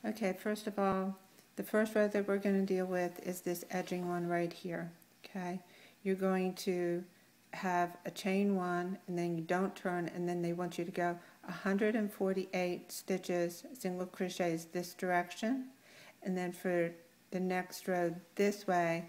Okay, first of all, the first row that we're going to deal with is this edging one right here. Okay, you're going to have a chain one, and then you don't turn, and then they want you to go 148 stitches, single crochets this direction, and then for the next row this way,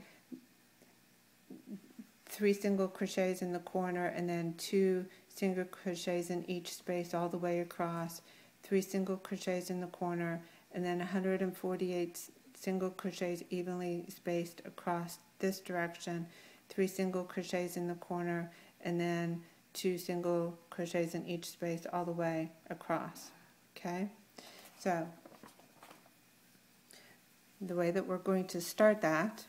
3 single crochets in the corner, and then 2 single crochets in each space all the way across, 3 single crochets in the corner, and then 148 single crochets evenly spaced across this direction, 3 single crochets in the corner, and then 2 single crochets in each space all the way across. Okay, so the way that we're going to start that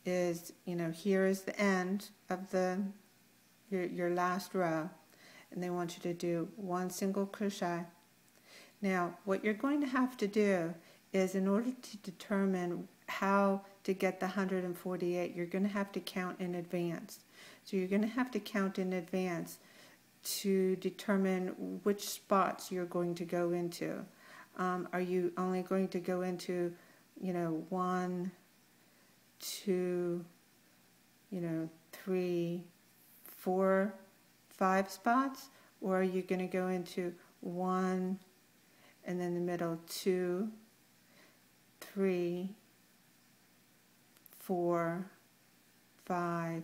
is, here is the end of your last row, and they want you to do 1 single crochet. Now, what you're going to have to do is, in order to determine how to get the 148, you're going to have to count in advance. So you're going to have to count in advance to determine which spots you're going to go into. Are you only going to go into, 1, 2, 3, 4, 5 spots? Or are you going to go into 1, and then the middle 2, 3, 4, 5,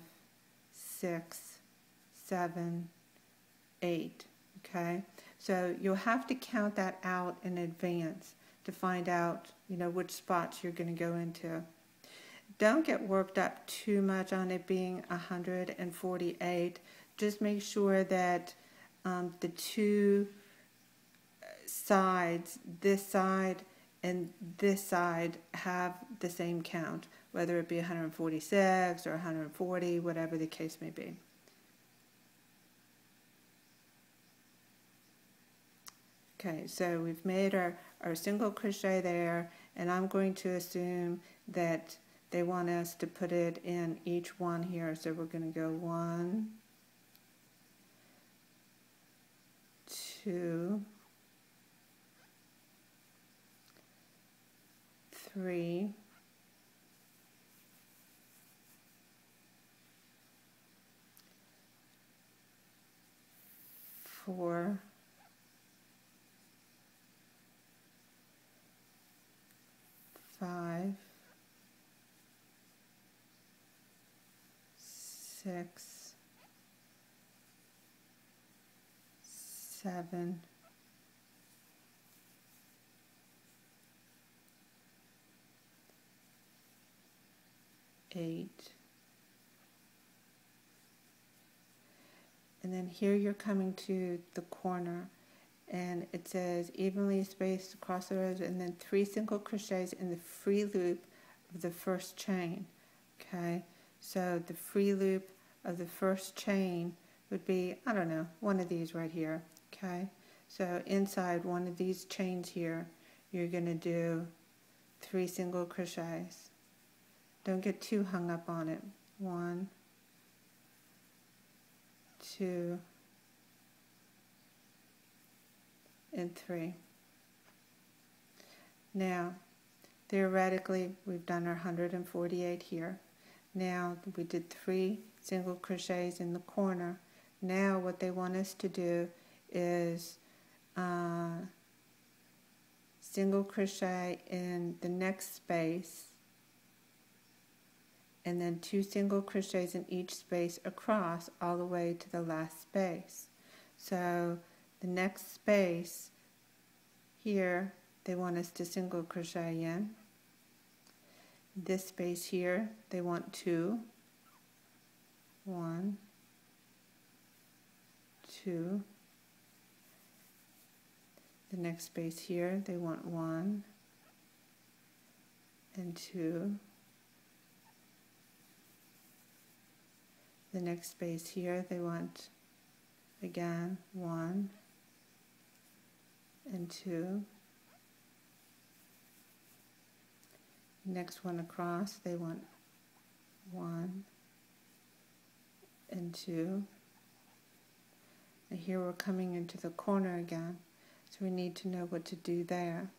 6, 7, 8. Okay, so you'll have to count that out in advance to find out, which spots you're going to go into. Don't get worked up too much on it being 148. Just make sure that the 2 sides, this side and this side, have the same count, whether it be 146 or 140, whatever the case may be. Okay, so we've made our single crochet there, and I'm going to assume that they want us to put it in each one here. So we're going to go 1, 2, 3, 4, 5, 6, 7, 8, and then here you're coming to the corner, and it says evenly spaced across the rows, and then 3 single crochets in the free loop of the first chain. Okay, so the free loop of the first chain would be, I don't know, one of these right here. Okay, so inside one of these chains here, you're going to do 3 single crochets. Don't get too hung up on it. 1, 2, and 3. Now, theoretically, we've done our 148 here. Now, we did 3 single crochets in the corner. Now, what they want us to do is single crochet in the next space, and then 2 single crochets in each space across all the way to the last space. So the next space here, they want us to single crochet in. This space here, they want 2. 1, 2. The next space here, they want 1 and 2. The next space here, they want, again, 1 and 2. Next one across, they want 1 and 2. And here we're coming into the corner again, so we need to know what to do there.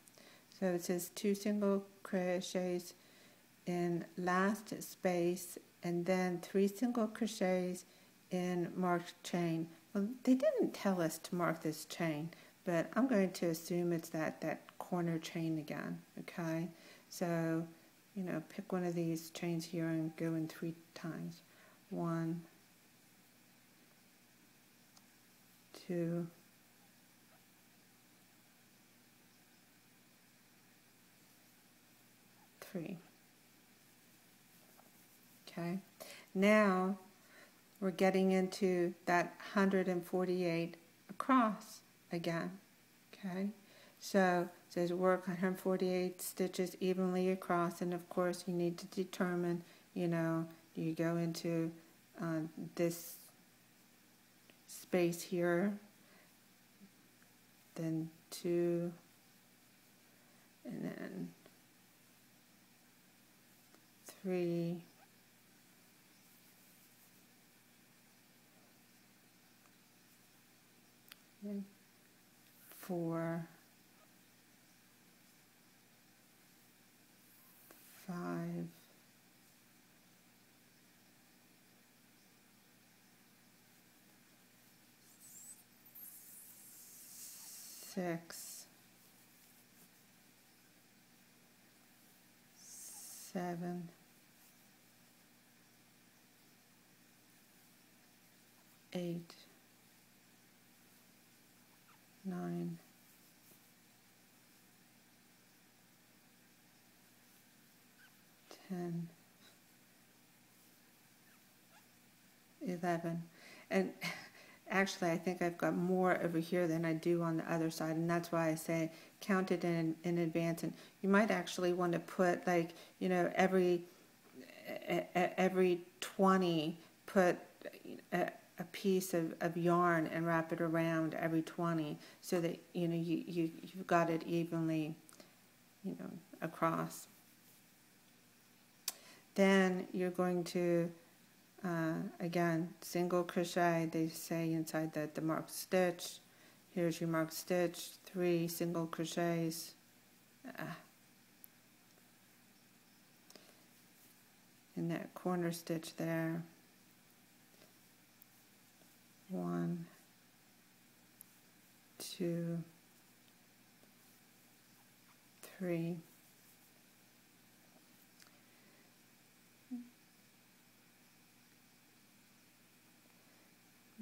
So it says 2 single crochets in last space and then 3 single crochets in marked chain. Well, they didn't tell us to mark this chain, but I'm going to assume it's that corner chain again, okay? So, you know, pick one of these chains here and go in 3 times. 1, 2, 3. Okay, now we're getting into that 148 across again. Okay, so it says work 148 stitches evenly across, and of course you need to determine, you know, do you go into this space here, then 2, and then 3, and 4, 5, 6, 7, 8, 9, 10, 11. And actually I think I've got more over here than I do on the other side, and that's why I say count it in advance. And you might actually want to put, like, you know, every 20 put a piece of yarn and wrap it around every 20, so that, you know, you've got it evenly, you know, across. Then you're going to again, single crochet, they say inside the marked stitch. Here's your marked stitch, 3 single crochets. In that corner stitch there. 1, 2, 3.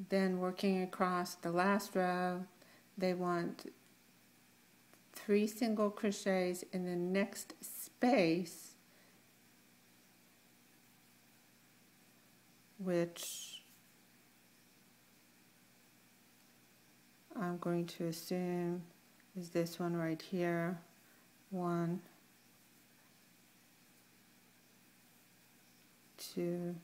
Then working across the last row, they want 3 single crochets in the next space, which I'm going to assume is this one right here. 1, 2,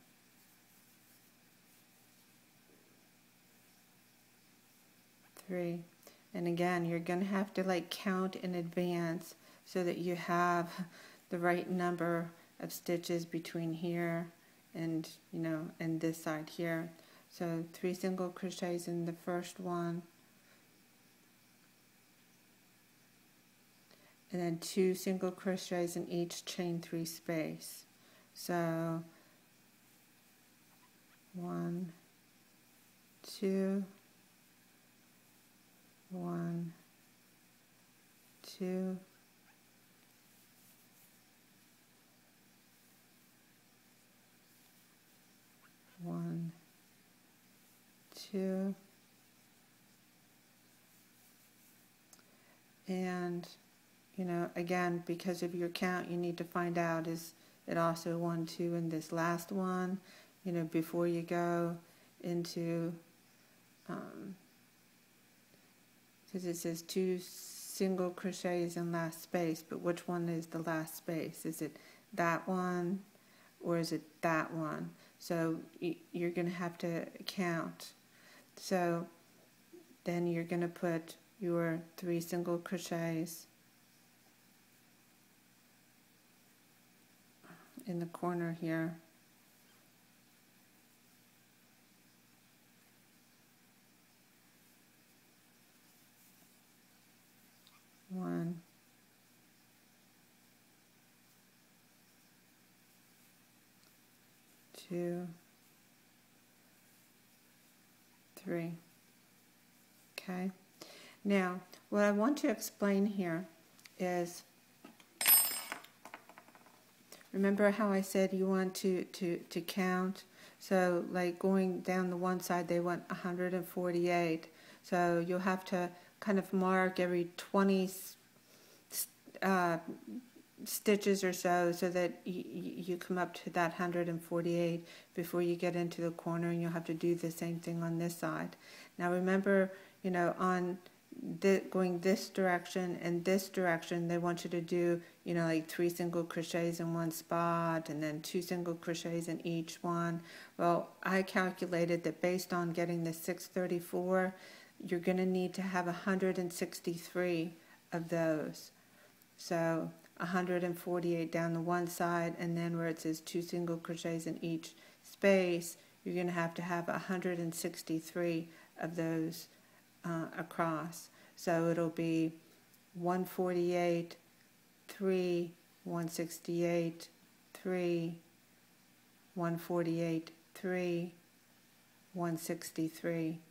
3. And again, you're going to have to like count in advance so that you have the right number of stitches between here and, you know, and this side here. So 3 single crochets in the first one, and then 2 single crochets in each chain 3 space. So 1, 2, 1, 2, 1, 2, and, you know, again, because of your count, you need to find out, is it also 1, 2 in this last one, you know, before you go into, because it says 2 single crochets in last space, but which one is the last space? Is it that one or is it that one? So you're going to have to count. So then you're going to put your 3 single crochets in the corner here. 1, 2, 3. Okay. Now, what I want to explain here is, remember how I said you want to count? So like going down the one side, they want 148. So you'll have to kind of mark every 20 stitches or so that you come up to that 148 before you get into the corner, and you'll have to do the same thing on this side. Now remember, you know, on going this direction and this direction, they want you to do, you know, like 3 single crochets in one spot and then 2 single crochets in each one. Well, I calculated that based on getting the 634, you're going to need to have 163 of those. So 148 down the one side, and then where it says 2 single crochets in each space, you're going to have 163 of those across. So it'll be 148, 3, 168, 3, 148, 3, 163,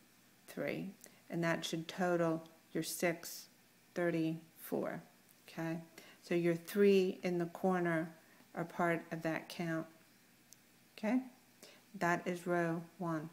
3. And that should total your 634. Okay? So your 3 in the corner are part of that count. Okay? That is row 1.